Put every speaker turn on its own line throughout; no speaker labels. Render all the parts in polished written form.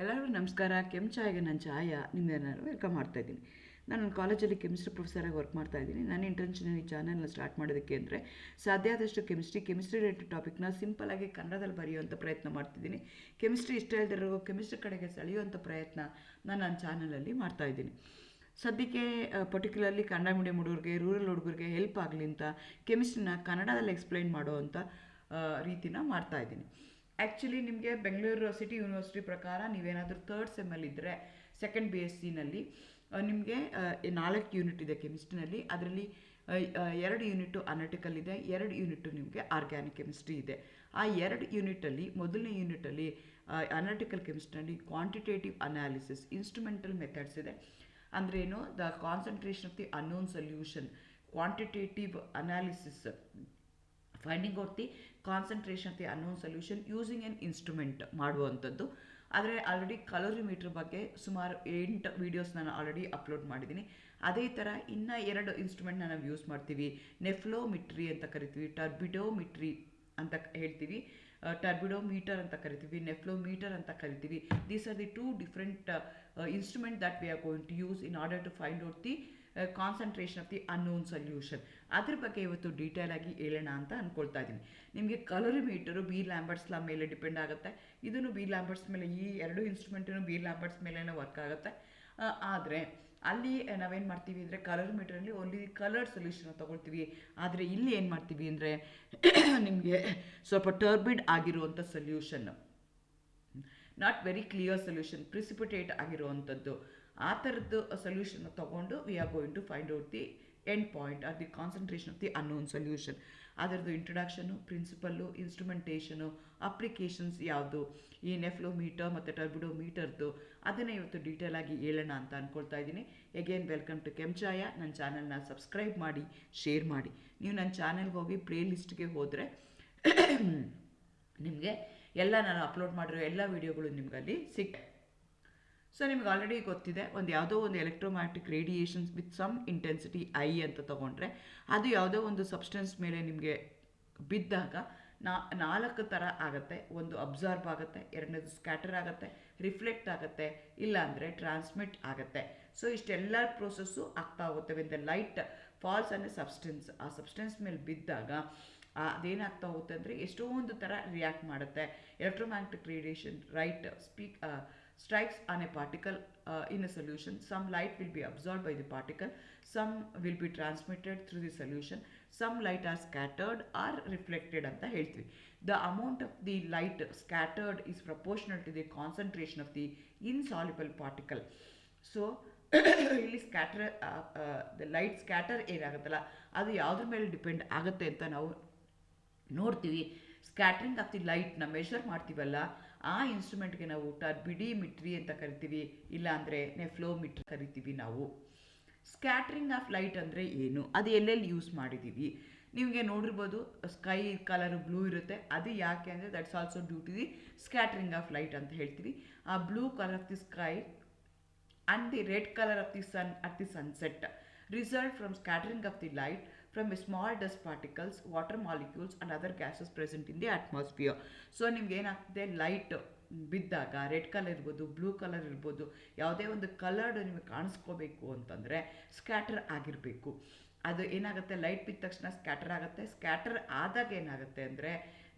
ಎಲ್ಲರಿಗೂ ನಮಸ್ಕಾರ. ಚಾಯ್ಗೆ ನಾನು ಚಾಯ ನಿಮ್ಮೆಲ್ಲರೂ ವೆಲ್ಕಮ್ ಮಾಡ್ತಾ ಇದ್ದೀನಿ. ನಾನು ಕಾಲೇಜಲ್ಲಿ ಕೆಮಿಸ್ಟ್ರಿ ಪ್ರೊಫೆಸರಾಗಿ ವರ್ಕ್ ಮಾಡ್ತಾ ಇದ್ದೀನಿ. ನನ್ನ ಇಂಟೆನ್ಷನ್ ಈ ಚಾನಲ್ನ ಸ್ಟಾರ್ಟ್ ಮಾಡೋದಕ್ಕೆ ಅಂದರೆ ಸಾಧ್ಯ ಆದಷ್ಟು ಕೆಮಿಸ್ಟ್ರಿ ರಿಲೇಟೆಡ್ ಟಾಪಿಕ್ನ ಸಿಂಪಲಾಗಿ ಕನ್ನಡದಲ್ಲಿ ಬರೆಯುವಂಥ ಪ್ರಯತ್ನ ಮಾಡ್ತಿದ್ದೀನಿ. ಕೆಮಿಸ್ಟ್ರಿ ಇಷ್ಟ ಇಲ್ಲದಿರೋ ಕೆಮಿಸ್ಟ್ರಿ ಕಡೆಗೆ ಸೆಳೆಯುವಂಥ ಪ್ರಯತ್ನ ನನ್ನ ಚಾನಲಲ್ಲಿ ಮಾಡ್ತಾ ಇದ್ದೀನಿ. ಸದ್ಯಕ್ಕೆ ಪರ್ಟಿಕ್ಯುಲರ್ಲಿ ಕನ್ನಡ ಮೀಡಿಯಂ ಹುಡುಗರಿಗೆ, ರೂರಲ್ ಹುಡುಗರಿಗೆ ಹೆಲ್ಪ್ ಆಗಲಿ ಅಂತ ಕೆಮಿಸ್ಟ್ರಿನ ಕನ್ನಡದಲ್ಲಿ ಎಕ್ಸ್ಪ್ಲೈನ್ ಮಾಡುವಂಥ ರೀತಿನ ಮಾಡ್ತಾ ಇದ್ದೀನಿ. ಆ್ಯಕ್ಚುಲಿ ನಿಮಗೆ ಬೆಂಗಳೂರು ಸಿಟಿ ಯೂನಿವರ್ಸಿಟಿ ಪ್ರಕಾರ ನೀವೇನಾದರೂ ಥರ್ಡ್ ಸೆಮ್ಮಲ್ಲಿದ್ದರೆ ಸೆಕೆಂಡ್ BSc-ನಲ್ಲಿ ನಿಮಗೆ 4 ಯೂನಿಟ್ ಇದೆ ಕೆಮಿಸ್ಟ್ರಿನಲ್ಲಿ. ಅದರಲ್ಲಿ 2 ಯೂನಿಟು ಅನಾಲಿಟಿಕಲ್ ಇದೆ, 2 ಯೂನಿಟು ನಿಮಗೆ ಆರ್ಗ್ಯಾನಿಕ್ ಕೆಮಿಸ್ಟ್ರಿ ಇದೆ. ಆ 2 ಯೂನಿಟಲ್ಲಿ ಮೊದಲನೇ ಯೂನಿಟಲ್ಲಿ ಅನಾಲಿಟಿಕಲ್ ಕೆಮಿಸ್ಟ್ರಿನಲ್ಲಿ ಕ್ವಾಂಟಿಟೇಟಿವ್ ಅನಾಲಿಸಿಸ್, ಇನ್ಸ್ಟ್ರುಮೆಂಟಲ್ ಮೆಥಡ್ಸ್ ಇದೆ. ಅಂದ್ರೇನು, the concentration of the unknown solution, quantitative analysis, finding out the concentration of the unknown solution using an instrument ಮಾಡುವಂಥದ್ದು. ಆದರೆ ಆಲ್ರೆಡಿ ಕಲೋರಿಮೀಟ್ರ್ ಬಗ್ಗೆ ಸುಮಾರು 8 ವೀಡಿಯೋಸ್ ನಾನು ಆಲ್ರೆಡಿ ಅಪ್ಲೋಡ್ ಮಾಡಿದ್ದೀನಿ. ಅದೇ ಥರ ಇನ್ನೂ 2 ಇನ್ಸ್ಟ್ರುಮೆಂಟ್ನ ನಾವು ಯೂಸ್ ಮಾಡ್ತೀವಿ. ನೆಫ್ಲೋಮಿಟ್ರಿ ಅಂತ ಕರಿತೀವಿ, ಟರ್ಬಿಡೋಮಿಟ್ರಿ ಅಂತ ಹೇಳ್ತೀವಿ, ಟರ್ಬಿಡೋಮೀಟರ್ ಅಂತ ಕರಿತೀವಿ, ನೆಫ್ಲೋಮೀಟರ್ ಅಂತ ಕರಿತೀವಿ. These are the 2 different instrument that we are going to use in order to find out the concentration of the unknown solution. ಅದ್ರ ಬಗ್ಗೆ ಇವತ್ತು ಡೀಟೇಲ್ ಆಗಿ ಹೇಳೋಣ ಅಂತ ಅಂದ್ಕೊಳ್ತಾ ಇದ್ದೀನಿ. ನಿಮಗೆ ಕಲೋರಿಮೀಟರು Beer-Lambert's ಲಾ ಮೇಲೆ ಡಿಪೆಂಡ್ ಆಗುತ್ತೆ. ಇದನ್ನು Beer-Lambert's ಮೇಲೆ, ಈ 2 ಇನ್ಸ್ಟ್ರುಮೆಂಟನ್ನು Beer-Lambert's ಮೇಲೇ ವರ್ಕ್ ಆಗುತ್ತೆ. ಆದರೆ ಅಲ್ಲಿ ನಾವೇನು ಮಾಡ್ತೀವಿ ಅಂದರೆ ಕಲೋರಿಮೀಟರಲ್ಲಿ ಓನ್ಲಿ ಕಲರ್ಡ್ ಸೊಲ್ಯೂಷನ್ ತೊಗೊಳ್ತೀವಿ. ಆದರೆ ಇಲ್ಲಿ ಏನು ಮಾಡ್ತೀವಿ ಅಂದರೆ ನಿಮಗೆ ಸ್ವಲ್ಪ ಟರ್ಬಿಡ್ ಆಗಿರುವಂಥ solution, not very clear solution, precipitate ಆಗಿರುವಂಥದ್ದು, ಆ ಥರದ್ದು ಸೊಲ್ಯೂಷನ್ ತೊಗೊಂಡು we are going to find out the end point or the concentration of the unknown solution. ಅದರದ್ದು ಇಂಟ್ರೊಡಕ್ಷನು, ಪ್ರಿನ್ಸಿಪಲ್ಲು, ಇನ್ಸ್ಟ್ರುಮೆಂಟೇಷನು, ಅಪ್ಲಿಕೇಶನ್ಸ್ ಯಾವುದು, ಈ ನೆಫ್ಲೋಮೀಟರ್ ಮತ್ತು ಟರ್ಬಿಡೋಮೀಟರ್ದು, ಅದನ್ನೇ ಇವತ್ತು ಡೀಟೇಲ್ ಆಗಿ ಹೇಳೋಣ ಅಂತ ಅಂದ್ಕೊಳ್ತಾ ಇದ್ದೀನಿ. ಎಗೇನ್ ವೆಲ್ಕಮ್ ಟು ಕೆಂಚಾಯ. ನನ್ನ ಚಾನಲ್ನ ಸಬ್ಸ್ಕ್ರೈಬ್ ಮಾಡಿ, ಶೇರ್ ಮಾಡಿ. ನೀವು ನನ್ನ ಚಾನಲ್ಗೆ ಹೋಗಿ ಪ್ಲೇ ಲಿಸ್ಟ್ಗೆ ಹೋದರೆ ನಿಮಗೆ ಎಲ್ಲ ನಾನು ಅಪ್ಲೋಡ್ ಮಾಡಿರೋ ಎಲ್ಲ ವೀಡಿಯೋಗಳು ನಿಮಗಲ್ಲಿ ಸಿಗ್ತವೆ. ಸೊ ನಿಮ್ಗೆ ಆಲ್ರೆಡಿ ಗೊತ್ತಿದೆ, ಯಾವುದೋ ಒಂದು electromagnetic radiations with some intensity I ಅಂತ ತೊಗೊಂಡ್ರೆ ಅದು ಯಾವುದೋ ಒಂದು ಸಬ್ಸ್ಟೆನ್ಸ್ ಮೇಲೆ ನಿಮಗೆ ಬಿದ್ದಾಗ 4 ಥರ ಆಗುತ್ತೆ. ಒಂದು ಅಬ್ಸಾರ್ಬ್ ಆಗುತ್ತೆ, ಎರಡನೇದು ಸ್ಕ್ಯಾಟರ್ ಆಗುತ್ತೆ, ರಿಫ್ಲೆಕ್ಟ್ ಆಗುತ್ತೆ, ಇಲ್ಲಾಂದರೆ ಟ್ರಾನ್ಸ್ಮಿಟ್ ಆಗುತ್ತೆ. ಸೊ ಇಷ್ಟೆಲ್ಲ ಪ್ರೋಸೆಸ್ಸು ಆಗ್ತಾ ಹೋಗುತ್ತೆ. When the light falls on a substance, ಆ ಸಬ್ಸ್ಟೆನ್ಸ್ ಮೇಲೆ ಬಿದ್ದಾಗ ಅದೇನಾಗ್ತಾ ಹೋಗುತ್ತೆ ಅಂದರೆ ಎಷ್ಟೊಂದು ಥರ ರಿಯಾಕ್ಟ್ ಮಾಡುತ್ತೆ. Electromagnetic radiation strikes on a particle in a solution. Some light will be absorbed by the particle, some will be transmitted through the solution, some light are scattered or reflected ಅಂತ ಹೇಳ್ತೀವಿ. The amount of the light scattered is proportional to the concentration of the insoluble particle. So ಇಲ್ಲಿ the light scatter ಏನಾಗುತ್ತಲ್ಲ ಅದು ಯಾವುದ್ರ ಮೇಲೆ depend ಆಗುತ್ತೆ ಅಂತ ನಾವು ನೋಡ್ತೀವಿ. ಸ್ಕ್ಯಾಟ್ರಿಂಗ್ ಆಫ್ ದಿ ಲೈಟ್ನ ಮೆಷರ್ ಮಾಡ್ತೀವಲ್ಲ, ಆ ಇನ್ಸ್ಟ್ರುಮೆಂಟ್ಗೆ ನಾವು ಟರ್ಬಿಡಿಮಿಟ್ರಿ ಅಂತ ಕರಿತೀವಿ, ಇಲ್ಲಾಂದರೆ ನೆಫ್ಲೋಮಿಟ್ರಿ ಕರಿತೀವಿ ನಾವು. ಸ್ಕ್ಯಾಟ್ರಿಂಗ್ ಆಫ್ ಲೈಟ್ ಅಂದರೆ ಏನು, ಅದು ಎಲ್ಲೆಲ್ಲಿ ಯೂಸ್ ಮಾಡಿದ್ದೀವಿ ನಿಮಗೆ ನೋಡಿರ್ಬೋದು. ಸ್ಕೈ ಕಲರ್ ಬ್ಲೂ ಇರುತ್ತೆ, ಅದು ಯಾಕೆ ಅಂದರೆ that's also due to the scattering of light ಅಂತ ಹೇಳ್ತೀವಿ. ಆ blue colour of the sky and the red color of the sun at the sunset result from scattering of the light from small dust particles, water molecules and other gases present in the atmosphere. So ನಿಮ್ಗೆ ಏನಾಗ್ತದೆ, light ಬಿದ್ದಾಗ red colour ಇರ್ಬೋದು, blue colour ಇರ್ಬೋದು, ಯಾವುದೇ ಒಂದು coloured ನಿಮಗೆ ಕಾಣಿಸ್ಕೋಬೇಕು ಅಂತಂದರೆ scatter ಆಗಿರಬೇಕು. ಅದು ಏನಾಗುತ್ತೆ, ಲೈಟ್ ಬಿದ್ದ ತಕ್ಷಣ ಸ್ಕ್ಯಾಟರ್ ಆಗುತ್ತೆ. ಸ್ಕ್ಯಾಟರ್ ಆದಾಗ ಏನಾಗುತ್ತೆ ಅಂದರೆ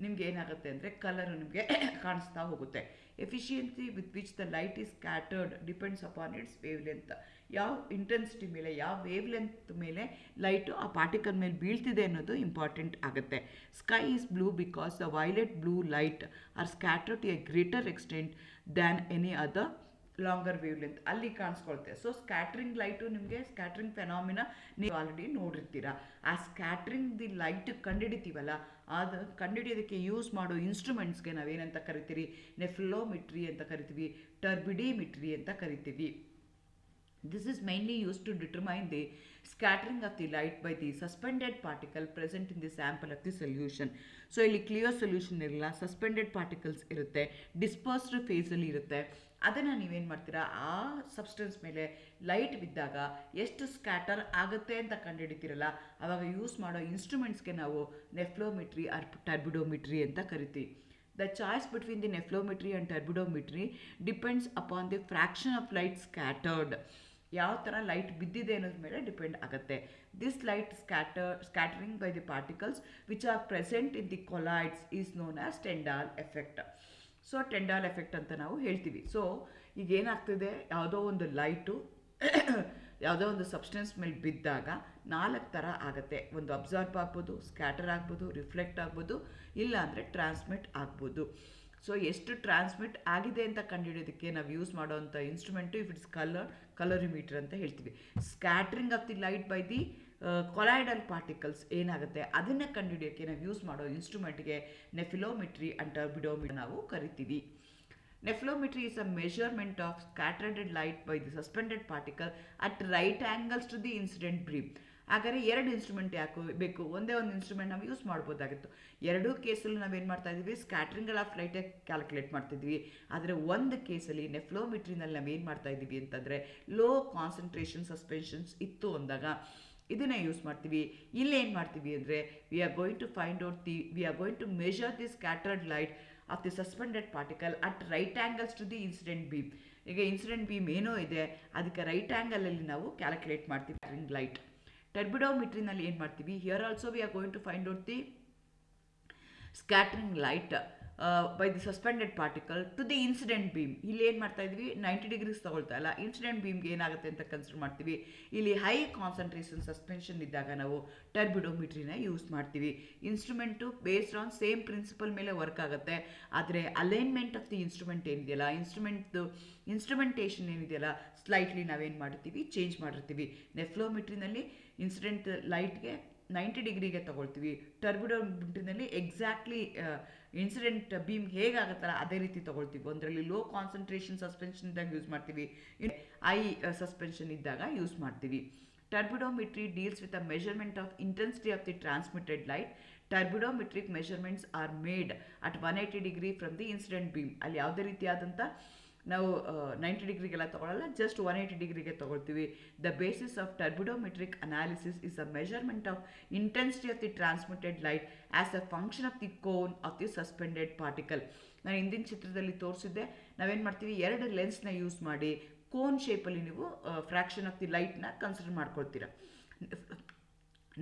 ನಿಮ್ಗೆ ಏನಾಗುತ್ತೆ ಅಂದರೆ ಕಲರು ನಿಮಗೆ ಕಾಣಿಸ್ತಾ ಹೋಗುತ್ತೆ. Efficiency with which the light is scattered depends upon its wavelength. ಯಾವ ಇಂಟೆನ್ಸಿಟಿ ಮೇಲೆ, ಯಾವ ವೇವ್ ಲೆಂತ್ ಮೇಲೆ ಲೈಟು ಆ ಪಾರ್ಟಿಕಲ್ ಮೇಲೆ ಬೀಳ್ತಿದೆ ಅನ್ನೋದು ಇಂಪಾರ್ಟೆಂಟ್ ಆಗುತ್ತೆ. Sky is blue because the violet blue light are scattered to a greater extent than any other longer wavelength ಅಲ್ಲಿ ಕಾಣಿಸ್ಕೊಳ್ತೆ. ಸೊ ಸ್ಕ್ಯಾಟ್ರಿಂಗ್ ಲೈಟು ನಿಮಗೆ ಸ್ಕ್ಯಾಟ್ರಿಂಗ್ ಫೆನಾಮಿನ ನೀವು ಆಲ್ರೆಡಿ ನೋಡಿರ್ತೀರ. ಆ ಸ್ಕ್ಯಾಟ್ರಿಂಗ್ ದಿ ಲೈಟ್ ಕಂಡುಹಿಡಿತೀವಲ್ಲ, ಅದು ಕಂಡುಹಿಡಿಯೋದಕ್ಕೆ ಯೂಸ್ ಮಾಡೋ ಇನ್ಸ್ಟ್ರುಮೆಂಟ್ಸ್ಗೆ ನಾವೇನಂತ ಕರಿತೀವಿ, ನೆಫ್ಲೋಮಿಟ್ರಿ ಅಂತ ಕರಿತೀವಿ, ಟರ್ಬಿಡಿಮಿಟ್ರಿ ಅಂತ ಕರಿತೀವಿ. This is mainly used to determine the scattering of the light by the suspended particle present in the sample of the solution. So ಇಲ್ಲಿ ಕ್ಲಿಯರ್ ಸೊಲ್ಯೂಷನ್ ಇರಲ್ಲ, ಸಸ್ಪೆಂಡೆಡ್ ಪಾರ್ಟಿಕಲ್ಸ್ ಇರುತ್ತೆ, ಡಿಸ್ಪರ್ಸ್ಡ್ ಫೇಸಲ್ಲಿ ಇರುತ್ತೆ. ಅದನ್ನು ನೀವೇನು ಮಾಡ್ತೀರಾ, ಆ ಸಬ್ಸ್ಟೆನ್ಸ್ ಮೇಲೆ ಲೈಟ್ ಬಿದ್ದಾಗ ಎಷ್ಟು ಸ್ಕ್ಯಾಟರ್ ಆಗುತ್ತೆ ಅಂತ ಕಂಡುಹಿಡಿತೀರಲ್ಲ, ಆವಾಗ ಯೂಸ್ ಮಾಡೋ ಇನ್ಸ್ಟ್ರುಮೆಂಟ್ಸ್ಗೆ ನಾವು ನೆಫ್ಲೋಮಿಟ್ರಿ ಆರ್ ಟರ್ಬಿಡೋಮಿಟ್ರಿ ಅಂತ ಕರಿತೀವಿ. The choice between the nephelometry and turbidometry depends upon the fraction of light scattered. ಯಾವ ಥರ ಲೈಟ್ ಬಿದ್ದಿದೆ ಅನ್ನೋದ್ರ ಮೇಲೆ ಡಿಪೆಂಡ್ ಆಗುತ್ತೆ. This light scattering by the particles which are present in the colloids is known as Tyndall effect. So Tyndall effect ಅಂತ ನಾವು ಹೇಳ್ತೀವಿ. So ಈಗ ಏನಾಗ್ತಿದೆ, ಯಾವುದೋ ಒಂದು ಲೈಟು ಯಾವುದೋ ಒಂದು ಸಬ್ಸ್ಟೆನ್ಸ್ ಮೇಲೆ ಬಿದ್ದಾಗ 4 ಥರ ಆಗುತ್ತೆ. ಒಂದು ಅಬ್ಸಾರ್ಬ್ ಆಗ್ಬೋದು, ಸ್ಕ್ಯಾಟರ್ ಆಗ್ಬೋದು, ರಿಫ್ಲೆಕ್ಟ್ ಆಗ್ಬೋದು, ಇಲ್ಲ ಅಂದರೆ ಟ್ರಾನ್ಸ್ಮಿಟ್ ಆಗ್ಬೋದು. ಸೊ ಎಷ್ಟು ಟ್ರಾನ್ಸ್ಮಿಟ್ ಆಗಿದೆ ಅಂತ ಕಂಡುಹಿಡಿಯೋದಕ್ಕೆ ನಾವು ಯೂಸ್ ಮಾಡೋವಂಥ ಇನ್ಸ್ಟ್ರೂಮೆಂಟು ಇಫ್ ಇಟ್ಸ್ ಕಲರಿಮೀಟರ್ ಅಂತ ಹೇಳ್ತೀವಿ. Scattering of the light by the colloidal particles ಏನಾಗುತ್ತೆ ಅದನ್ನು ಕಂಡುಹಿಡಿಯೋಕ್ಕೆ ನಾವು ಯೂಸ್ ಮಾಡೋ ಇನ್ಸ್ಟ್ರೂಮೆಂಟ್ಗೆ ನೆಫಿಲೋಮೆಟ್ರಿ ಅಂಡ್ ಟರ್ಬಿಡೋಮೀಟರ್ ನಾವು ಕರಿತೀವಿ. Nephelometry is a measurement of scattered light by the suspended particle at right angles to the incident beam. ಹಾಗಾದರೆ 2 instrument ಯಾಕೆ ಬೇಕು? ಒಂದೇ ಒಂದು ಇನ್ಸ್ಟ್ರೂಮೆಂಟ್ ನಾವು ಯೂಸ್ ಮಾಡ್ಬೋದಾಗಿತ್ತು. ಎರಡೂ ಕೇಸಲ್ಲಿ ನಾವೇನು ಮಾಡ್ತಾ ಇದ್ವಿ, ಸ್ಕ್ಯಾಟ್ರಿಂಗ್ ಆಫ್ ಲೈಟೇ ಕ್ಯಾಲ್ಕುಲೇಟ್ ಮಾಡ್ತಿದ್ವಿ. ಆದರೆ ಒಂದು ಕೇಸಲ್ಲಿ ನೆಫ್ಲೋಮೆಟ್ರಿನಲ್ಲಿ ನಾವೇನು ಮಾಡ್ತಾ ಇದ್ದೀವಿ ಅಂತಂದರೆ ಲೋ ಕಾನ್ಸಂಟ್ರೇಷನ್ ಸಸ್ಪೆನ್ಷನ್ಸ್ ಇತ್ತು ಅಂದಾಗ ಇದನ್ನು ಯೂಸ್ ಮಾಡ್ತೀವಿ. ಇಲ್ಲಿ ಏನು ಮಾಡ್ತೀವಿ ಅಂದರೆ we are going to measure the scattered light of the suspended particle at right angles to the incident beam. ಈಗ ಇನ್ಸಿಡೆಂಟ್ ಬೀಮ್ ಏನೋ ಇದೆ ಅದಕ್ಕೆ ರೈಟ್ ಆ್ಯಂಗಲಲ್ಲಿ ನಾವು ಕ್ಯಾಲ್ಕುಲೇಟ್ ಮಾಡ್ತೀವಿ ಲೈಟ್. ಟರ್ಬಿಡೋಮೆಟ್ರಿನಲ್ಲಿ ಏನು ಮಾಡ್ತೀವಿ, here also we are going to find out the scattering light by the suspended particle to the incident beam. ಇಲ್ಲಿ ಏನು ಮಾಡ್ತಾ ಇದ್ವಿ, 90 ಡಿಗ್ರೀಸ್ ತಗೊಳ್ತಾ ಇಲ್ಲ, ಇನ್ಸಿಡೆಂಟ್ ಬೀಮ್ಗೆ ಏನಾಗುತ್ತೆ ಅಂತ ಕನ್ಸಿಡರ್ ಮಾಡ್ತೀವಿ. ಇಲ್ಲಿ ಹೈ ಕಾನ್ಸಂಟ್ರೇಷನ್ ಸಸ್ಪೆನ್ಷನ್ ಇದ್ದಾಗ ನಾವು ಟರ್ಬಿಡೋಮೆಟ್ರಿನ ಯೂಸ್ ಮಾಡ್ತೀವಿ. Instrument based on same principal ಮೇಲೆ ವರ್ಕ್ ಆಗುತ್ತೆ. ಆದರೆ ಅಲೈನ್ಮೆಂಟ್ ಆಫ್ ದಿ ಇನ್ಸ್ಟ್ರೂಮೆಂಟ್ ಏನಿದೆಯಲ್ಲ, ಇನ್ಸ್ಟ್ರುಮೆಂಟೇಷನ್ ಏನಿದೆಯಲ್ಲ ಸ್ಲೈಟ್ಲಿ ನಾವೇನು ಮಾಡ್ತೀವಿ, ಚೇಂಜ್ ಮಾಡಿರ್ತೀವಿ. ನೆಫ್ಲೋಮೆಟ್ರಿನಲ್ಲಿ ಇನ್ಸಿಡೆಂಟ್ ಲೈಟ್ಗೆ 90 ಡಿಗ್ರಿಗೆ ತೊಗೊಳ್ತೀವಿ. ಟರ್ಬಿಡೋಮೆಟ್ರಿನಲ್ಲಿ ಎಕ್ಸಾಕ್ಟ್ಲಿ ಇನ್ಸಿಡೆಂಟ್ ಬೀಮ್ ಹೇಗಾಗುತ್ತಲ್ಲ ಅದೇ ರೀತಿ ತೊಗೊಳ್ತೀವಿ. ಒಂದರಲ್ಲಿ ಲೋ ಕಾನ್ಸಂಟ್ರೇಷನ್ ಸಸ್ಪೆನ್ಷನ್ ಇದ್ದಾಗ ಯೂಸ್ ಮಾಡ್ತೀವಿ, ಹೈ ಸಸ್ಪೆನ್ಷನ್ ಇದ್ದಾಗ ಯೂಸ್ ಮಾಡ್ತೀವಿ. Turbidometry deals with the measurement of intensity of the transmitted light. Turbidometric measurements are made at 180 degree from the incident beam. ಅಲ್ಲಿ ಯಾವುದೇ ರೀತಿಯಾದಂಥ ನಾವು 90 ಡಿಗ್ರಿಗೆಲ್ಲ ತೊಗೊಳ್ಳಲ್ಲ, ಜಸ್ಟ್ 180 ಡಿಗ್ರಿಗೆ ತೊಗೊಳ್ತೀವಿ. The basis of turbidometric analysis is a measurement of intensity of the transmitted light as a function of the cone of the suspended particle. ನಾನು ಹಿಂದಿನ ಚಿತ್ರದಲ್ಲಿ ತೋರಿಸಿದ್ದೆ, ನಾವೇನು ಮಾಡ್ತೀವಿ, 2 ಲೆನ್ಸ್ನ ಯೂಸ್ ಮಾಡಿ ಕೋನ್ ಶೇಪಲ್ಲಿ ನೀವು ಫ್ರ್ಯಾಕ್ಷನ್ ಆಫ್ ದಿ ಲೈಟ್ನ ಕನ್ಸಿಡರ್ ಮಾಡ್ಕೊಳ್ತೀರ.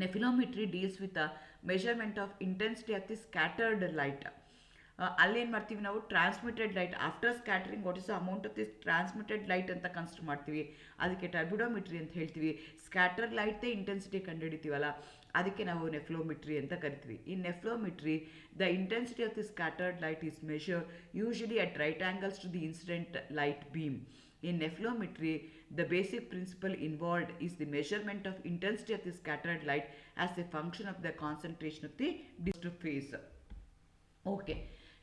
Nephelometry deals with a measurement of intensity of the scattered light. ಅಲ್ಲೇನು ಮಾಡ್ತೀವಿ ನಾವು, transmitted light after scattering what is the amount of this transmitted light ಅಂತ ಕನ್ಸಿಡರ್ ಮಾಡ್ತೀವಿ. ಅದಕ್ಕೆ ಟರ್ಬಿಡೋಮೆಟ್ರಿ ಅಂತ ಹೇಳ್ತೀವಿ. ಸ್ಕ್ಯಾಟರ್ ಲೈಟ್ದೇ ಇಂಟೆನ್ಸಿಟಿ ಕಂಡುಹಿಡಿತೀವಲ್ಲ ಅದಕ್ಕೆ ನಾವು ನೆಫ್ಲೋಮೆಟ್ರಿ ಅಂತ ಕರಿತೀವಿ. In nephelometry the intensity of the scattered light is measure usually at right angles to the incident light beam. In nephelometry, the basic principle involved is the measurement of intensity of the scattered light as a function of the concentration of the distant phase. Okay,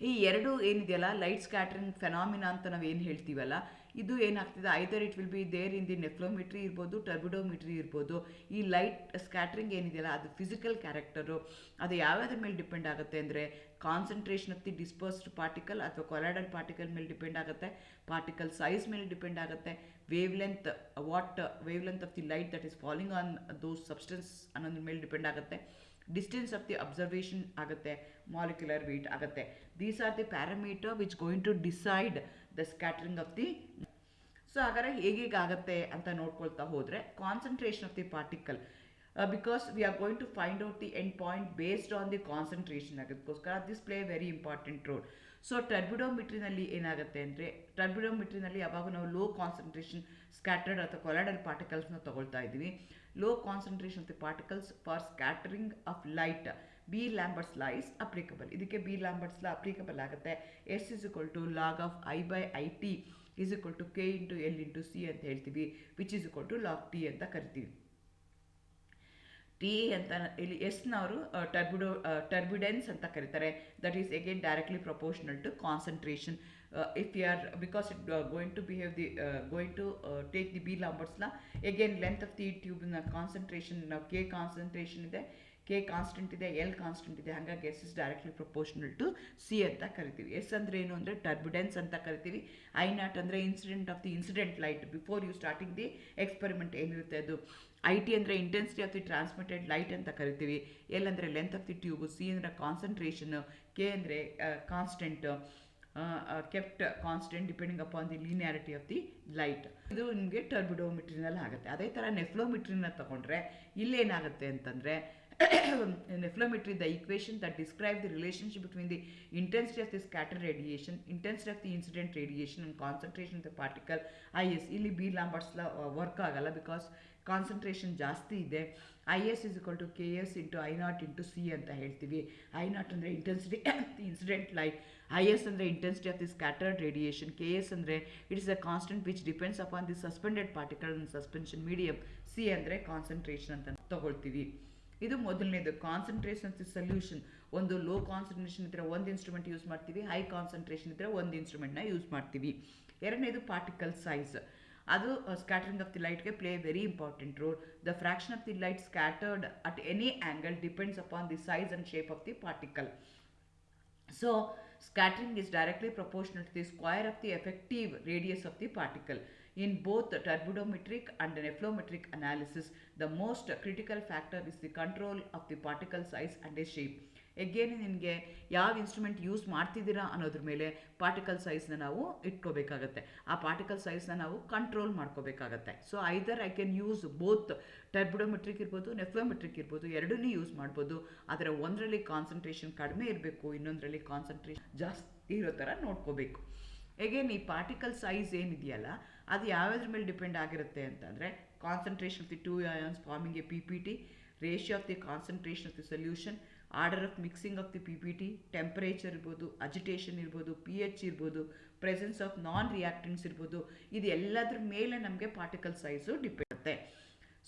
ಈ ಎರಡು ಏನಿದೆಯಲ್ಲ light scattering phenomena ಅಂತ ನಾವು ಏನು ಹೇಳ್ತೀವಲ್ಲ, ಇದು ಏನಾಗ್ತಿದೆ, either it will be there in the nephelometry ಇರ್ಬೋದು, ಟರ್ಬಿಡೋಮೆಟ್ರಿ ಇರ್ಬೋದು. ಈ ಲೈಟ್ ಸ್ಕ್ಯಾಟ್ರಿಂಗ್ ಏನಿದೆಯಲ್ಲ ಅದು ಫಿಸಿಕಲ್ ಕ್ಯಾರೆಕ್ಟರು. ಅದು ಯಾವ್ಯಾವ್ದ್ರ ಮೇಲೆ ಡಿಪೆಂಡ್ ಆಗುತ್ತೆ ಅಂದರೆ concentration of the dispersed particle ಅಥವಾ ಕೊಲೈಡಲ್ ಪಾರ್ಟಿಕಲ್ ಮೇಲೆ ಡಿಪೆಂಡ್ ಆಗುತ್ತೆ, ಪಾರ್ಟಿಕಲ್ ಸೈಜ್ ಮೇಲೆ ಡಿಪೆಂಡ್ ಆಗುತ್ತೆ, wavelength of the light that is falling on those substance ಅನ್ನೋದ್ರ ಮೇಲೆ ಡಿಪೆಂಡ್ ಆಗುತ್ತೆ, ಡಿಸ್ಟೆನ್ಸ್ ಆಫ್ ದಿ ಅಬ್ಸರ್ವೇಷನ್ ಆಗುತ್ತೆ, ಮಾಲಿಕ್ಯುಲರ್ ವೇಟ್ ಆಗುತ್ತೆ. These are the parameter which going to decide the scattering of the. So ಹಾಗಾದರೆ ಹೇಗಾಗುತ್ತೆ ಅಂತ ನೋಡ್ಕೊಳ್ತಾ ಹೋದರೆ, concentration of the particle because we are going to find out the end point based on the concentration ಆಗೋದಕ್ಕೋಸ್ಕರ this play very important role. So ಟರ್ಬಿಡೋಮೆಟ್ರಿನಲ್ಲಿ ಏನಾಗುತ್ತೆ ಅಂದರೆ, ಟರ್ಬಿಡೋಮೆಟ್ರಿನಲ್ಲಿ ಯಾವಾಗ ನಾವು ಲೋ ಕಾನ್ಸಂಟ್ರೇಷನ್ ಸ್ಕ್ಯಾಟರ್ಡ್ ಅಥವಾ ಕೊಲೈಡಲ್ ಪಾರ್ಟಿಕಲ್ಸ್ನ ತೊಗೊಳ್ತಾ ಇದ್ದೀವಿ. Low concentration of the particles for scattering of light Beer-Lambert's law is applicable. ಇದಕ್ಕೆ Beer-Lambert's law applicable ಆಗುತ್ತೆ. S = log of I/IT = K × L × C ಅಂತ ಹೇಳ್ತೀವಿ, ವಿಚ್ = log T ಅಂತ ಕರಿತೀವಿ. ಟಿ ಅಂತ ಇಲ್ಲಿ ಎಸ್ನವರು ಟರ್ಬಿಡೆನ್ಸ್ ಅಂತ ಕರೀತಾರೆ. That is again directly proportional to concentration. if you are because it going to behave the going to take the Beer-Lambert's law, again length of the tube na concentration now K concentration ಇದೆ, K constant ಇದೆ, L constant ಇದೆ, ಹಾಗಾಗಿ S is directly proportional to C ಅಂತ ಕರಿತೀವಿ. S ಅಂದರೆ ಏನು ಅಂದರೆ turbidance ಅಂತ ಕರಿತೀವಿ. ಐ ನಾಟ್ ಅಂದರೆ incident of the incident light before you starting the experiment ಏನಿರುತ್ತೆ ಅದು. ಐ ಟಿ ಅಂದರೆ intensity of the transmitted light ಅಂತ ಕರಿತೀವಿ. ಎಲ್ ಅಂದರೆ length of the tube, C ಅಂದರೆ ಕಾನ್ಸಂಟ್ರೇಷನ್, ಕೆ ಅಂದರೆ constant, kept constant depending upon the linearity of the light. ಇದು ನಿಮಗೆ ಟರ್ಬಿಡೋಮೆಟ್ರಿನಲ್ಲಿ ಆಗುತ್ತೆ. ಅದೇ ಥರ ನೆಫ್ಲೋಮೆಟ್ರಿನ ತಗೊಂಡ್ರೆ ಇಲ್ಲೇನಾಗುತ್ತೆ ಅಂತಂದರೆ Nephelometry, the equation that describe the relationship between the intensity of the scattered radiation, intensity of the incident radiation and concentration of the particle IS. ಇಲ್ಲಿ Beer-Lambert's law work ಆಗಲ್ಲ because concentration ಜಾಸ್ತಿ ಇದೆ. IS is equal to KS into I naught into C ಅಂತ ಹೇಳ್ತೀವಿ. I naught ಅಂದರೆ intensity the incident light, IS ಅಂದರೆ intensity of the scattered radiation, KS ಅಂದರೆ it is a constant which depends upon the suspended particle in suspension medium, C ಅಂದರೆ concentration ಅಂತ ತಗೊಳ್ತೀವಿ. ಇದು ಮೊದಲನೇದು ಕಾನ್ಸಂಟ್ರೇಷನ್ ಆಫ್ ದಿ ಸೊಲ್ಯೂಷನ್. ಒಂದು low concentration ಇದ್ದರೆ ಒಂದು ಇನ್ಸ್ಟ್ರೂಮೆಂಟ್ ಯೂಸ್ ಮಾಡ್ತೀವಿ, ಹೈ ಕಾನ್ಸಂಟ್ರೇಷನ್ ಇದ್ದರೆ ಒಂದು ಇನ್ಸ್ಟ್ರೂಮೆಂಟ್ನ ಯೂಸ್ ಮಾಡ್ತೀವಿ. ಎರಡನೇದು ಪಾರ್ಟಿಕಲ್ ಸೈಜ್. ಅದು ಸ್ಕ್ಯಾಟರಿಂಗ್ ಆಫ್ ದಿ ಲೈಟ್ಗೆ play very important role. The fraction of the light scattered at any angle depends upon the size and shape of the particle. So scattering is directly proportional to the square of the effective radius of the particle. In both the turbidometric and the nephelometric analysis, the most critical factor is the control of the particle size and its shape. Again ನಿಮಗೆ ಯಾವ instrument use ಮಾಡ್ತಿದ್ದೀರಾ ಅನ್ನೋದ್ರ ಮೇಲೆ particle ಸೈಜ್ನ ನಾವು ಇಟ್ಕೋಬೇಕಾಗತ್ತೆ. ಆ particle ಸೈಜ್ನ ನಾವು control ಮಾಡ್ಕೋಬೇಕಾಗತ್ತೆ. So either I can use both turbidometric ಇರ್ಬೋದು, ನೆಫ್ಲೋಮೆಟ್ರಿಕ್ ಇರ್ಬೋದು, ಎರಡನ್ನೂ ಯೂಸ್ ಮಾಡ್ಬೋದು. ಆದರೆ ಒಂದರಲ್ಲಿ ಕಾನ್ಸಂಟ್ರೇಷನ್ ಕಡಿಮೆ ಇರಬೇಕು, ಇನ್ನೊಂದರಲ್ಲಿ ಕಾನ್ಸಂಟ್ರೇಷನ್ ಜಾಸ್ತಿ ಇರೋ ಥರ ನೋಡ್ಕೋಬೇಕು. ಎಗೇನ್ ಈ ಪಾರ್ಟಿಕಲ್ ಸೈಜ್ ಏನಿದೆಯಲ್ಲ ಅದು ಯಾವ್ಯಾವ್ದ್ರ ಮೇಲೆ ಡಿಪೆಂಡ್ ಆಗಿರುತ್ತೆ ಅಂತಂದರೆ concentration of the two ions farming A PPT, ratio of the concentration of the solution, order of mixing of the PPT, temperature ಇರ್ಬೋದು, ಅಜಿಟೇಷನ್ ಇರ್ಬೋದು, pH ಇರ್ಬೋದು, ಪ್ರೆಸೆನ್ಸ್ ಆಫ್ ನಾನ್ ರಿಯಾಕ್ಟೆಂಟ್ಸ್ ಇರ್ಬೋದು. ಇದು ಎಲ್ಲದ್ರ ಮೇಲೆ ನಮಗೆ ಪಾರ್ಟಿಕಲ್ ಸೈಜು ಡಿಪೆಂಡ್ ಆಗುತ್ತೆ.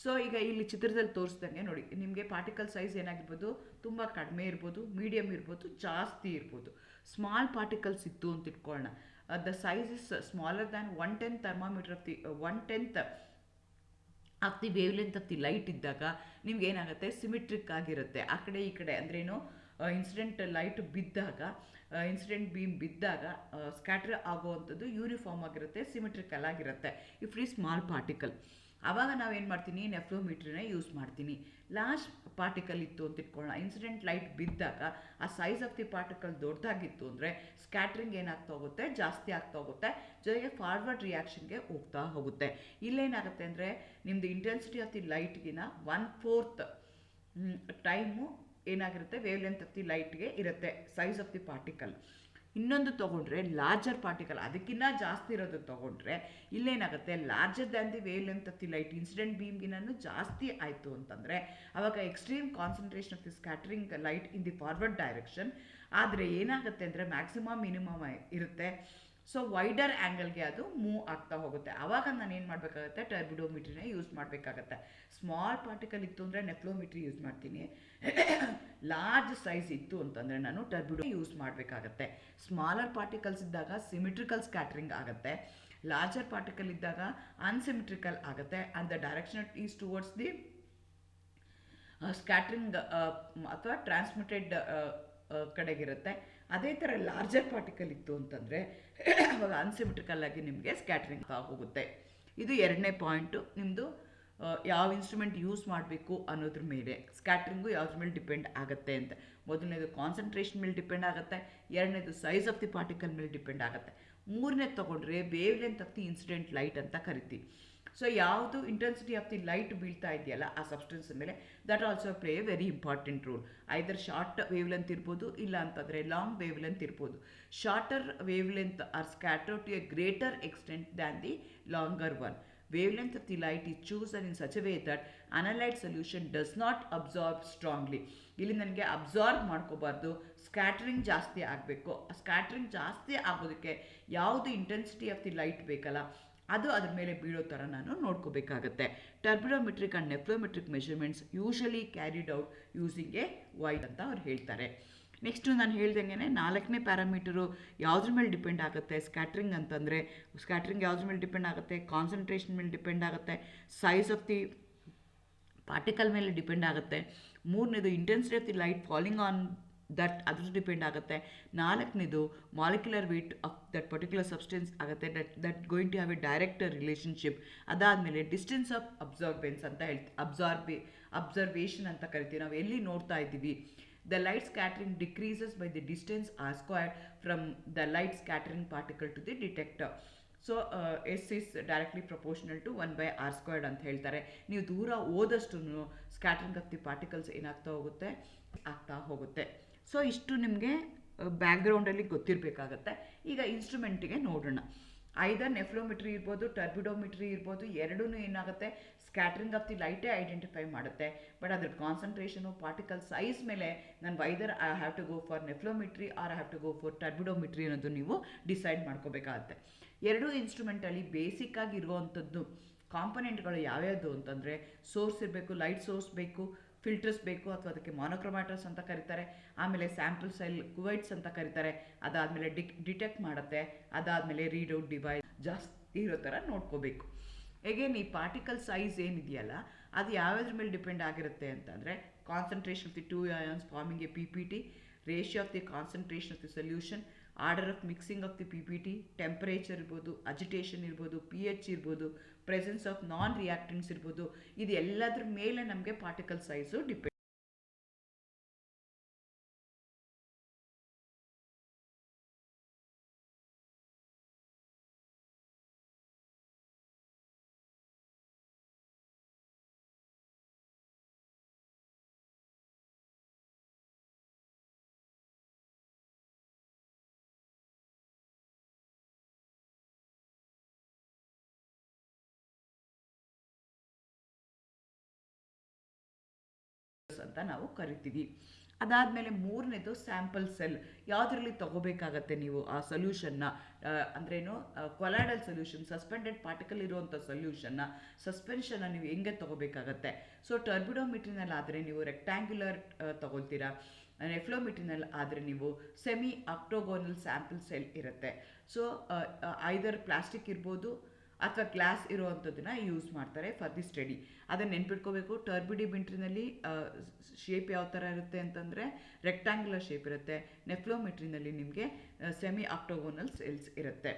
So ಈಗ ಇಲ್ಲಿ ಚಿತ್ರದಲ್ಲಿ ತೋರಿಸ್ದಂಗೆ ನೋಡಿ, ನಿಮಗೆ ಪಾರ್ಟಿಕಲ್ ಸೈಜ್ ಏನಾಗಿರ್ಬೋದು, ತುಂಬ ಕಡಿಮೆ ಇರ್ಬೋದು, ಮೀಡಿಯಮ್ ಇರ್ಬೋದು, ಜಾಸ್ತಿ ಇರ್ಬೋದು. ಸ್ಮಾಲ್ ಪಾರ್ಟಿಕಲ್ಸ್ ಇತ್ತು ಅಂತ ಇಟ್ಕೊಳ್ಳೋಣ. The size is smaller than 1/10 thermometer of the 1/10 of the wave length of the light ಇದ್ದಾಗ ನಿಮ್ಗೆ ಏನಾಗುತ್ತೆ, ಸಿಮಿಟ್ರಿಕ್ ಆಗಿರುತ್ತೆ. ಆ ಕಡೆ ಈ ಕಡೆ ಅಂದ್ರೇನು, ಇನ್ಸಿಡೆಂಟ್ ಲೈಟ್ ಬಿದ್ದಾಗ, ಇನ್ಸಿಡೆಂಟ್ ಬೀಮ್ ಬಿದ್ದಾಗ ಸ್ಕ್ಯಾಟರ್ ಆಗೋವಂಥದ್ದು ಯೂನಿಫಾರ್ಮ್ ಆಗಿರುತ್ತೆ, ಸಿಮಿಟ್ರಿಕಲ್ ಆಗಿರುತ್ತೆ if it is small particle. ಆವಾಗ ನಾವೇನು ಮಾಡ್ತೀನಿ, ನೆಫ್ಲೋಮೀಟ್ರಿನ ಯೂಸ್ ಮಾಡ್ತೀನಿ. ಲಾರ್ಜ್ ಪಾರ್ಟಿಕಲ್ ಇತ್ತು ಅಂತ ಇಟ್ಕೊಳ್ಳೋಣ, ಇನ್ಸಿಡೆಂಟ್ ಲೈಟ್ ಬಿದ್ದಾಗ ಆ ಸೈಜ್ ಆಫ್ ದಿ ಪಾರ್ಟಿಕಲ್ ದೊಡ್ಡದಾಗಿತ್ತು ಅಂದರೆ ಸ್ಕ್ಯಾಟ್ರಿಂಗ್ ಏನಾಗ್ತಾ ಹೋಗುತ್ತೆ, ಜಾಸ್ತಿ ಆಗ್ತಾ ಹೋಗುತ್ತೆ, ಜೊತೆಗೆ ಫಾರ್ವರ್ಡ್ ರಿಯಾಕ್ಷನ್ಗೆ ಹೋಗ್ತಾ ಹೋಗುತ್ತೆ. ಇಲ್ಲೇನಾಗುತ್ತೆ ಅಂದರೆ ನಿಮ್ಮದು ಇಂಟೆನ್ಸಿಟಿ ಆಫ್ ದಿ ಲೈಟ್ಗಿನ 1/4 ಟೈಮು ಏನಾಗಿರುತ್ತೆ, ವೇವ್ ಲೆಂತ್ ಆಫ್ ದಿ ಲೈಟ್ಗೆ ಇರುತ್ತೆ ಸೈಜ್ ಆಫ್ ದಿ ಪಾರ್ಟಿಕಲ್. ಇನ್ನೊಂದು ತೊಗೊಂಡ್ರೆ ಲಾರ್ಜರ್ ಪಾರ್ಟಿಕಲ್, ಅದಕ್ಕಿಂತ ಜಾಸ್ತಿ ಇರೋದು ತೊಗೊಂಡ್ರೆ ಇಲ್ಲೇನಾಗುತ್ತೆ, larger than the wave length of the light, incident ಬೀಮ್ಗಿನೂ ಜಾಸ್ತಿ ಆಯಿತು ಅಂತಂದರೆ ಆವಾಗ extreme concentration of the scattering light in the forward direction. ಆದರೆ ಏನಾಗುತ್ತೆ ಅಂದರೆ ಮ್ಯಾಕ್ಸಿಮಮ್ ಮಿನಿಮಮ್ ಇರುತ್ತೆ. ಸೊ ವೈಡರ್ ಆ್ಯಂಗಲ್ಗೆ ಅದು ಮೂವ್ ಆಗ್ತಾ ಹೋಗುತ್ತೆ. ಆವಾಗ ನಾನು ಏನು ಮಾಡಬೇಕಾಗತ್ತೆ, ಟರ್ಬಿಡೋಮೆಟ್ರಿನ ಯೂಸ್ ಮಾಡಬೇಕಾಗತ್ತೆ. ಸ್ಮಾಲ್ ಪಾರ್ಟಿಕಲ್ ಇತ್ತು ಅಂದರೆ ನೆಫ್ಲೋಮೆಟ್ರಿ ಯೂಸ್ ಮಾಡ್ತೀನಿ. ಲಾರ್ಜ್ ಸೈಜ್ ಇತ್ತು ಅಂತಂದರೆ ನಾನು ಟರ್ಬಿಡೋ ಯೂಸ್ ಮಾಡಬೇಕಾಗತ್ತೆ. ಸ್ಮಾಲರ್ ಪಾರ್ಟಿಕಲ್ಸ್ ಇದ್ದಾಗ ಸಿಮಿಟ್ರಿಕಲ್ ಸ್ಕ್ಯಾಟ್ರಿಂಗ್ ಆಗುತ್ತೆ, ಲಾರ್ಜರ್ ಪಾರ್ಟಿಕಲ್ ಇದ್ದಾಗ ಅನ್ಸಿಮಿಟ್ರಿಕಲ್ ಆಗುತ್ತೆ. And the direction is towards the scattering ಅಥವಾ ಟ್ರಾನ್ಸ್ಮಿಟೆಡ್ ಕಡೆಗಿರುತ್ತೆ. ಅದೇ ಥರ ಲಾರ್ಜರ್ ಪಾರ್ಟಿಕಲ್ ಇತ್ತು ಅಂತಂದರೆ ಅವಾಗ ಅನ್ಸಿಮಿಟ್ರಿಕಲ್ ಆಗಿ ನಿಮಗೆ ಸ್ಕ್ಯಾಟ್ರಿಂಗ್ ಹೋಗುತ್ತೆ. ಇದು ಎರಡನೇ ಪಾಯಿಂಟು, ನಿಮ್ಮದು ಯಾವ ಇನ್ಸ್ಟ್ರೂಮೆಂಟ್ ಯೂಸ್ ಮಾಡಬೇಕು ಅನ್ನೋದ್ರ ಮೇಲೆ, ಸ್ಕ್ಯಾಟ್ರಿಂಗು ಯಾವುದ್ರ ಮೇಲೆ ಡಿಪೆಂಡ್ ಆಗುತ್ತೆ ಅಂತ. ಮೊದಲನೇದು ಕಾನ್ಸಂಟ್ರೇಷನ್ ಮೇಲೆ ಡಿಪೆಂಡ್ ಆಗುತ್ತೆ, ಎರಡನೇದು ಸೈಜ್ ಆಫ್ ದಿ ಪಾರ್ಟಿಕಲ್ ಮೇಲೆ ಡಿಪೆಂಡ್ ಆಗುತ್ತೆ, ಮೂರನೇದು ತೊಗೊಂಡ್ರೆ wave length of the incident light ಅಂತ ಕರಿತೀವಿ. ಸೊ ಯಾವುದು ಇಂಟೆನ್ಸಿಟಿ ಆಫ್ ದಿ ಲೈಟ್ ಬೀಳ್ತಾ ಇದೆಯಲ್ಲ ಆ ಸಬ್ಸ್ಟೆನ್ಸ್ ಮೇಲೆ, that also play a very important role. Either short wavelength ಇರ್ಬೋದು, ಇಲ್ಲ ಅಂತಂದರೆ ಲಾಂಗ್ ವೇವ್ ಲೆಂತ್ ಇರ್ಬೋದು. Shorter wavelength are scattered to a greater extent than the longer one. Wavelength of the light is chosen in such a way that analyte solution does not absorb strongly. ಇಲ್ಲಿ ನನಗೆ absorb ಮಾಡ್ಕೋಬಾರ್ದು, scattering ಜಾಸ್ತಿ ಆಗಬೇಕು. Scattering ಜಾಸ್ತಿ ಆಗೋದಕ್ಕೆ ಯಾವುದು intensity of the light ಬೇಕಲ್ಲ ಅದು ಅದ್ರ ಮೇಲೆ ಬೀಳೋ ಥರ ನಾನು ನೋಡ್ಕೋಬೇಕಾಗತ್ತೆ. Turbidometric and nephelometric measurements usually carried out using a wide ಅಂತ ಅವ್ರು ಹೇಳ್ತಾರೆ. ನೆಕ್ಸ್ಟು ನಾನು ಹೇಳ್ದಂಗೆ ನಾಲ್ಕನೇ ಪ್ಯಾರಾಮೀಟರು ಯಾವುದ್ರ ಮೇಲೆ ಡಿಪೆಂಡ್ ಆಗುತ್ತೆ ಸ್ಕ್ಯಾಟ್ರಿಂಗ್ ಅಂತಂದರೆ, ಸ್ಕ್ಯಾಟ್ರಿಂಗ್ ಯಾವುದ್ರ ಮೇಲೆ ಡಿಪೆಂಡ್ ಆಗುತ್ತೆ, ಕಾನ್ಸಂಟ್ರೇಷನ್ ಮೇಲೆ ಡಿಪೆಂಡ್ ಆಗುತ್ತೆ, ಸೈಜ್ ಆಫ್ ದಿ ಪಾರ್ಟಿಕಲ್ ಮೇಲೆ ಡಿಪೆಂಡ್ ಆಗುತ್ತೆ. ಮೂರನೇದು intensity of the light falling on that ಅದ್ರ ಡಿಪೆಂಡ್ ಆಗುತ್ತೆ. ನಾಲ್ಕನೇದು molecular weight of that particular substance ಆಗುತ್ತೆ, that going to have a direct relationship. ಅದಾದಮೇಲೆ ಡಿಸ್ಟೆನ್ಸ್ ಆಫ್ ಅಬ್ಸರ್ಬೆನ್ಸ್ ಅಂತ ಹೇಳ್ತೀವಿ, ಅಬ್ಸರ್ವೇಷನ್ ಅಂತ ಕರಿತೀವಿ. ನಾವು ಎಲ್ಲಿ ನೋಡ್ತಾ ಇದ್ದೀವಿ, the light scattering decreases by the distance r squared from the light scattering particle to the detector. So S is directly proportional to 1 by r squared ಅಂತ ಹೇಳ್ತಾರೆ. ನೀವು ದೂರ ಹೋದಷ್ಟು ಸ್ಕ್ಯಾಟ್ರಿಂಗ್ ಆಫ್ ದಿ ಪಾರ್ಟಿಕಲ್ಸ್ ಏನಾಗ್ತಾ ಹೋಗುತ್ತೆ. ಸೊ ಇಷ್ಟು ನಿಮಗೆ ಬ್ಯಾಕ್ಗ್ರೌಂಡಲ್ಲಿ ಗೊತ್ತಿರಬೇಕಾಗತ್ತೆ. ಈಗ ಇನ್ಸ್ಟ್ರೂಮೆಂಟಿಗೆ ನೋಡೋಣ. ಐದರ್ ನೆಫ್ಲೋಮೆಟ್ರಿ ಇರ್ಬೋದು, ಟರ್ಬಿಡೋಮೆಟ್ರಿ ಇರ್ಬೋದು, ಎರಡೂ ಏನಾಗುತ್ತೆ, ಸ್ಕ್ಯಾಟ್ರಿಂಗ್ ಆಫ್ ದಿ ಲೈಟೇ ಐಡೆಂಟಿಫೈ ಮಾಡುತ್ತೆ. ಬಟ್ ಅದ್ರ ಕಾನ್ಸಂಟ್ರೇಷನು, ಪಾರ್ಟಿಕಲ್ ಸೈಜ್ ಮೇಲೆ ನಾನು whether I have to go for nephelometry or I have to go for turbidometry ಅನ್ನೋದು ನೀವು ಡಿಸೈಡ್ ಮಾಡ್ಕೋಬೇಕಾಗತ್ತೆ. ಎರಡೂ ಇನ್ಸ್ಟ್ರೂಮೆಂಟಲ್ಲಿ ಬೇಸಿಕ್ ಆಗಿ ಇರುವಂಥದ್ದು ಕಾಂಪೊನೆಂಟ್ಗಳು ಯಾವ್ಯಾವುದು ಅಂತಂದರೆ, ಸೋರ್ಸ್ ಇರಬೇಕು, ಲೈಟ್ ಸೋರ್ಸ್ ಬೇಕು, ಫಿಲ್ಟರ್ಸ್ ಬೇಕು ಅಥವಾ ಅದಕ್ಕೆ ಮಾನೋಕ್ರೋಮ್ಯಾಟರ್ಸ್ ಅಂತ ಕರೀತಾರೆ. ಆಮೇಲೆ ಸ್ಯಾಂಪಲ್ ಸೆಲ್ ಕುವೈಟ್ಸ್ ಅಂತ ಕರೀತಾರೆ. ಅದಾದಮೇಲೆ ಡಿಟೆಕ್ಟ್ ಮಾಡುತ್ತೆ. ಅದಾದಮೇಲೆ ರೀಡ್ಔಟ್ ಡಿವೈಸ್ ಜಾಸ್ತಿ ಇರೋ ಥರ ನೋಡ್ಕೋಬೇಕು. ಎಗೇನ್ ಈ ಪಾರ್ಟಿಕಲ್ ಸೈಜ್ ಏನಿದೆಯಲ್ಲ ಅದು ಯಾವ್ಯಾವ್ದ್ರ ಮೇಲೆ ಡಿಪೆಂಡ್ ಆಗಿರುತ್ತೆ ಅಂತಂದರೆ, concentration of the 2 ions farming A PPT, ratio of the concentration of the solution, order of mixing of the PPT, temperature ಇರ್ಬೋದು, ಅಜಿಟೇಷನ್ ಇರ್ಬೋದು, pH ಇರ್ಬೋದು, ಪ್ರೆಸೆನ್ಸ್ ಆಫ್ ನಾನ್ ರಿಯಾಕ್ಟೆಂಟ್ಸ್ ಇರ್ಬೋದು. ಇದು ಎಲ್ಲದ್ರ ಮೇಲೆ ನಮಗೆ ಪಾರ್ಟಿಕಲ್ ಸೈಜು ಡಿಪೆಂಡ್ ಅಂತ ನಾವು ಕರಿತೀವಿ. ಅದಾದಮೇಲೆ ಮೂರನೇದು ಸ್ಯಾಂಪಲ್ ಸೆಲ್. ಯಾವುದರಲ್ಲಿ ತಗೋಬೇಕಾಗತ್ತೆ ನೀವು ಆ ಸೊಲ್ಯೂಷನ್ನ, ಅಂದ್ರೇನು ಕೊಲಾಯ್ಡಲ್ ಸೊಲ್ಯೂಷನ್, ಸಸ್ಪೆಂಡೆಡ್ ಪಾರ್ಟಿಕಲ್ ಇರುವಂಥ ಸಸ್ಪೆನ್ಷನ್ನ ನೀವು ಹೆಂಗೆ ತಗೋಬೇಕಾಗತ್ತೆ. ಸೊ ಟರ್ಬಿಡೋಮೆಟ್ರಿನಲ್ಲಿ ಆದರೆ ನೀವು ರೆಕ್ಟ್ಯಾಂಗ್ಯುಲರ್ ತಗೊಳ್ತೀರಾ, ನೆಫ್ಲೋಮೆಟ್ರಿನಲ್ಲಿ ಆದರೆ ನೀವು ಸೆಮಿ ಆಕ್ಟೋಗೋನಲ್ ಸ್ಯಾಂಪಲ್ ಸೆಲ್ ಇರುತ್ತೆ. ಸೊ ಐದರ್ ಪ್ಲಾಸ್ಟಿಕ್ ಇರ್ಬೋದು ಅಥವಾ ಗ್ಲಾಸ್ ಇರುವಂಥದ್ದನ್ನ ಯೂಸ್ ಮಾಡ್ತಾರೆ ಫಾರ್ ದಿ ಸ್ಟಡಿ. ಅದನ್ನು ನೆನ್ಪಿಟ್ಕೋಬೇಕು. ಟರ್ಬಿಡಿಮೆಟ್ರಿನಲ್ಲಿ ಶೇಪ್ ಯಾವ ಥರ ಇರುತ್ತೆ ಅಂತಂದರೆ ರೆಕ್ಟ್ಯಾಂಗ್ಯುಲರ್ ಶೇಪ್ ಇರುತ್ತೆ. ನೆಫ್ಲೋಮೆಟ್ರಿನಲ್ಲಿ ನಿಮಗೆ ಸೆಮಿ ಆಕ್ಟೋಗೋನಲ್ ಸೆಲ್ಸ್ ಇರುತ್ತೆ.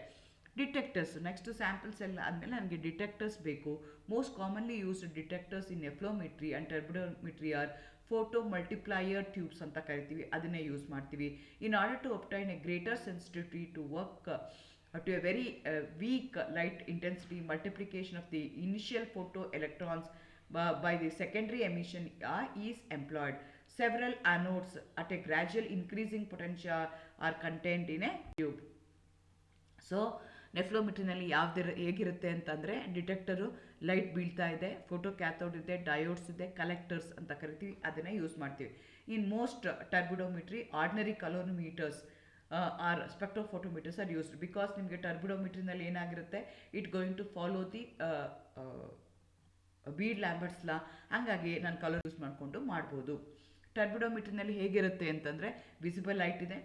ಡಿಟೆಕ್ಟರ್ಸ್ ನೆಕ್ಸ್ಟ್ ಸ್ಯಾಂಪಲ್ ಸೆಲ್ ಆದಮೇಲೆ ನನಗೆ ಡಿಟೆಕ್ಟರ್ಸ್ ಬೇಕು. Most commonly used detectors in nephelometry and turbidometry are photomultiplier tubes ಅಂತ ಕರಿತೀವಿ, ಅದನ್ನೇ ಯೂಸ್ ಮಾಡ್ತೀವಿ. In order to obtain a greater sensitivity to work to a very weak light intensity, multiplication of the initial photo-electrons by the secondary emission is employed. Several anodes at a gradual increasing potential are contained in a tube. So ನೆಫ್ಲೋಮೆಟ್ರಿನಲ್ಲಿ ಹೇಗಿರುತ್ತೆ ಅಂತಂದರೆ, detector light ಬೀಳ್ತಾ ಇದೆ, photo cathode ಇದೆ, diodes ಇದೆ, collectors ಅಂತ ಕರಿತೀವಿ, ಅದನ್ನೇ ಯೂಸ್ ಮಾಡ್ತೀವಿ. In most turbidometry ordinary colorimeters or spectrophotometers are used. Because ನಿಮಗೆ ಟರ್ಬಿಡೋಮೆಟ್ರಿನಲ್ಲಿ ಏನಾಗಿರುತ್ತೆ, it going to follow the Beer-Lambert's law, ಹಾಗಾಗಿ ನಾನು ಕಲರ್ ಯೂಸ್ ಮಾಡಿಕೊಂಡು ಮಾಡ್ಬೋದು. ಟರ್ಬಿಡೋಮೆಟ್ರಿನಲ್ಲಿ ಹೇಗಿರುತ್ತೆ ಅಂತಂದರೆ, ವಿಸಿಬಲ್ ಲೈಟ್ ಇದೆ,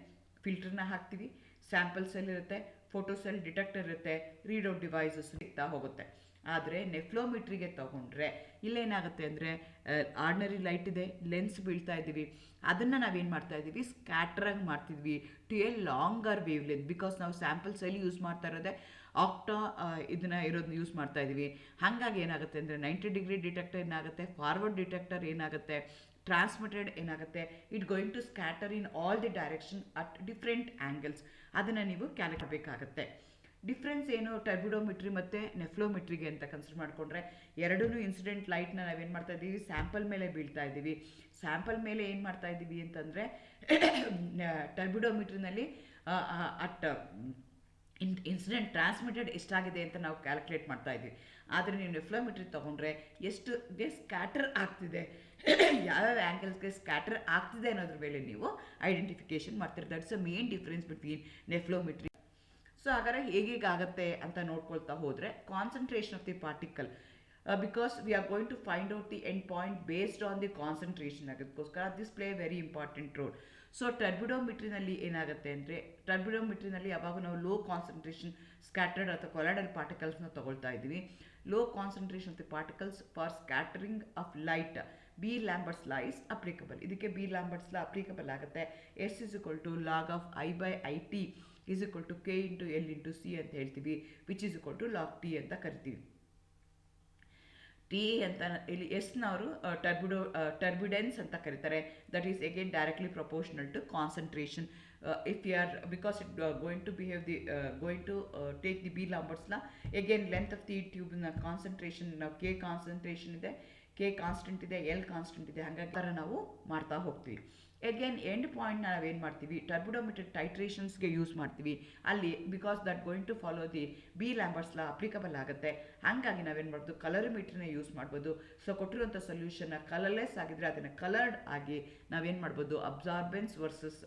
ಫಿಲ್ಟರ್ನ ಹಾಕ್ತೀವಿ, ಸ್ಯಾಂಪಲ್ ಸೆಲ್ ಇರುತ್ತೆ, ಫೋಟೋ ಸೆಲ್, ಡಿಟೆಕ್ಟರ್ ಇರುತ್ತೆ, ರೀಡ್ಔಟ್ ಡಿವೈಸಸ್ ಸಿಗ್ತಾ ಹೋಗುತ್ತೆ. ಆದರೆ ನೆಫ್ಲೋಮೆಟ್ರಿಗೆ ತಗೊಂಡ್ರೆ ಇಲ್ಲೇನಾಗುತ್ತೆ ಅಂದರೆ, ಆರ್ಡಿನರಿ ಲೈಟ್ ಇದೆ, ಲೆನ್ಸ್ ಬೀಳ್ತಾ ಇದ್ದೀವಿ, ಅದನ್ನು ನಾವೇನು ಮಾಡ್ತಾ ಇದ್ದೀವಿ, ಸ್ಕ್ಯಾಟ್ರಾಗಿ ಮಾಡ್ತಿದ್ವಿ to a longer wavelength. Because ನಾವು ಸ್ಯಾಂಪಲ್ ಸೆಲ್ ಯೂಸ್ ಮಾಡ್ತಾ ಇರೋದೇ ಇದನ್ನು ಇರೋದನ್ನ ಯೂಸ್ ಮಾಡ್ತಾ ಇದ್ದೀವಿ. ಹಾಗಾಗಿ ಏನಾಗುತ್ತೆ ಅಂದರೆ 90 ಡಿಗ್ರಿ ಡಿಟೆಕ್ಟರ್ ಏನಾಗುತ್ತೆ, ಫಾರ್ವರ್ಡ್ ಡಿಟೆಕ್ಟರ್ ಏನಾಗುತ್ತೆ, ಟ್ರಾನ್ಸ್ಮಿಟೆಡ್ ಏನಾಗುತ್ತೆ, it going to scatter in all the direction at different angles. ಅದನ್ನು ನೀವು ಕ್ಯಾಲ್ಕುಲೇಟ್ ಬೇಕಾಗುತ್ತೆ. ಡಿಫ್ರೆನ್ಸ್ ಏನು ಟರ್ಬಿಡೋಮೆಟ್ರಿ ಮತ್ತು ನೆಫ್ಲೋಮೆಟ್ರಿಗೆ ಅಂತ ಕನ್ಸಿಡರ್ ಮಾಡಿಕೊಂಡ್ರೆ, ಎರಡೂ ಇನ್ಸಿಡೆಂಟ್ ಲೈಟ್ನ ನಾವೇನು ಮಾಡ್ತಾ ಇದ್ದೀವಿ, ಸ್ಯಾಂಪಲ್ ಮೇಲೆ ಬೀಳ್ತಾ ಇದ್ದೀವಿ. ಸ್ಯಾಂಪಲ್ ಮೇಲೆ ಏನು ಮಾಡ್ತಾ ಇದ್ದೀವಿ ಅಂತಂದರೆ, ಟರ್ಬಿಡೋಮೆಟ್ರಿನಲ್ಲಿ ಅಟ್ ಇನ್ಸಿಡೆಂಟ್ ಟ್ರಾನ್ಸ್ಮಿಟೆಡ್ ಎಷ್ಟಾಗಿದೆ ಅಂತ ನಾವು ಕ್ಯಾಲ್ಕುಲೇಟ್ ಮಾಡ್ತಾ ಇದ್ದೀವಿ. ಆದರೆ ನೀವು ನೆಫ್ಲೋಮೆಟ್ರಿ ತೊಗೊಂಡ್ರೆ ಎಷ್ಟುಗೆ ಸ್ಕ್ಯಾಟರ್ ಆಗ್ತಿದೆ, ಯಾವ್ಯಾವ ಆ್ಯಂಗಲ್ಸ್ಗೆ ಸ್ಕ್ಯಾಟರ್ ಆಗ್ತಿದೆ ಅನ್ನೋದ್ರ ಮೇಲೆ ನೀವು ಐಡೆಂಟಿಫಿಕೇಶನ್ ಮಾಡ್ತೀರಿ. That's a main difference between nephelometry. So ಹಾಗಾದ್ರೆ ಹೇಗಾಗುತ್ತೆ ಅಂತ ನೋಡ್ಕೊಳ್ತಾ ಹೋದರೆ, concentration of the particle, because we are going to find out the end point based on the concentration. ಅದಕ್ಕೋಸ್ಕರ this play very important role. So ಟರ್ಬಿಡೋಮೆಟ್ರಿನಲ್ಲಿ ಏನಾಗುತ್ತೆ ಅಂದರೆ, ಟರ್ಬಿಡೋಮೆಟ್ರಿನಲ್ಲಿ ಯಾವಾಗ ನಾವು ಲೋ ಕಾನ್ಸಂಟ್ರೇಷನ್ ಸ್ಕ್ಯಾಟರ್ಡ್ ಅಥವಾ ಕೊಲಾಯ್ಡಲ್ ಪಾರ್ಟಿಕಲ್ಸ್ನ ತಗೊಳ್ತಾ ಇದ್ದೀವಿ. Low concentration of the particles for scattering of light Beer-Lambert's law is applicable. ಇದಕ್ಕೆ Beer-Lambert's law applicable ಆಗುತ್ತೆ. S is equal to log of I by IT is equal to K into L into C ಅಂತ ಹೇಳ್ತೀವಿ, which is equal to log T ಅಂತ ಕರಿತೀವಿ. T ಅಂತ ಇಲ್ಲಿ ಎಸ್ನವರು turbidance ಅಂತ ಕರೀತಾರೆ. That is again directly proportional to concentration. If you are because it going to behave the going to take the Beer-Lambert's law, again length of the ಟ್ಯೂಬ್ನ concentration K concentration ಇದೆ, K constant ಇದೆ, L constant ಇದೆ, ಹಾಗಾಗಿ ಥರ ನಾವು ಮಾಡ್ತಾ ಹೋಗ್ತೀವಿ. Again end ಪಾಯಿಂಟ್ನ ನಾವೇನು ಮಾಡ್ತೀವಿ, ಟರ್ಬಿಡೋಮೆಟ್ರಿಕ್ ಟೈಟ್ರೇಷನ್ಸ್ಗೆ ಯೂಸ್ ಮಾಡ್ತೀವಿ. ಅಲ್ಲಿ because that going to follow the Beer-Lambert's law applicable ಆಗುತ್ತೆ. ಹಾಗಾಗಿ ನಾವೇನು ಮಾಡ್ಬೋದು, ಕಲರಿಮೀಟ್ರನ್ನ ಯೂಸ್ ಮಾಡ್ಬೋದು. ಸೊ ಕೊಟ್ಟಿರುವಂಥ ಸೊಲ್ಯೂಷನ್ನ ಕಲರ್ಲೆಸ್ ಆಗಿದ್ರೆ ಅದನ್ನು ಕಲರ್ಡ್ ಆಗಿ ನಾವೇನು ಮಾಡ್ಬೋದು, ಅಬ್ಸಾರ್ಬೆನ್ಸ್ ವರ್ಸಸ್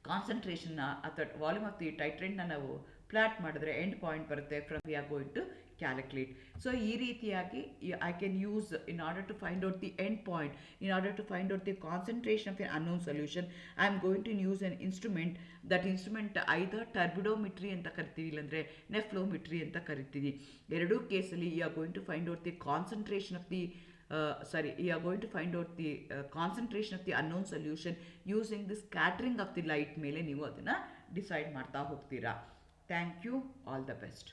ಕಾನ್ಸಂಟ್ರೇಷನ್ನ ಅಥವಾ ವಾಲ್ಯೂಮ್ ಆಫ್ ದಿ ಟೈಟ್ರೆಂಟ್ನ ನಾವು ಪ್ಲಾಟ್ ಮಾಡಿದ್ರೆ ಎಂಡ್ ಪಾಯಿಂಟ್ ಬರುತ್ತೆ. From we are going to calculate. So ಈ ರೀತಿಯಾಗಿ I can use in order to find out the end point, in order to find out the concentration of an unknown solution, I am going to use an instrument. That instrument either turbidometry ಅಂತ ಕರಿತೀವಿ, ಇಲ್ಲಾಂದರೆ nephelometry ಅಂತ ಕರಿತೀವಿ. ಎರಡೂ ಕೇಸಲ್ಲಿ you are going to find out the concentration of the you are going to find out the concentration of the unknown solution using the scattering of the light ಮೇಲೆ ನೀವು ಅದನ್ನು ಡಿಸೈಡ್ ಮಾಡ್ತಾ ಹೋಗ್ತೀರಾ. Thank you, all the best.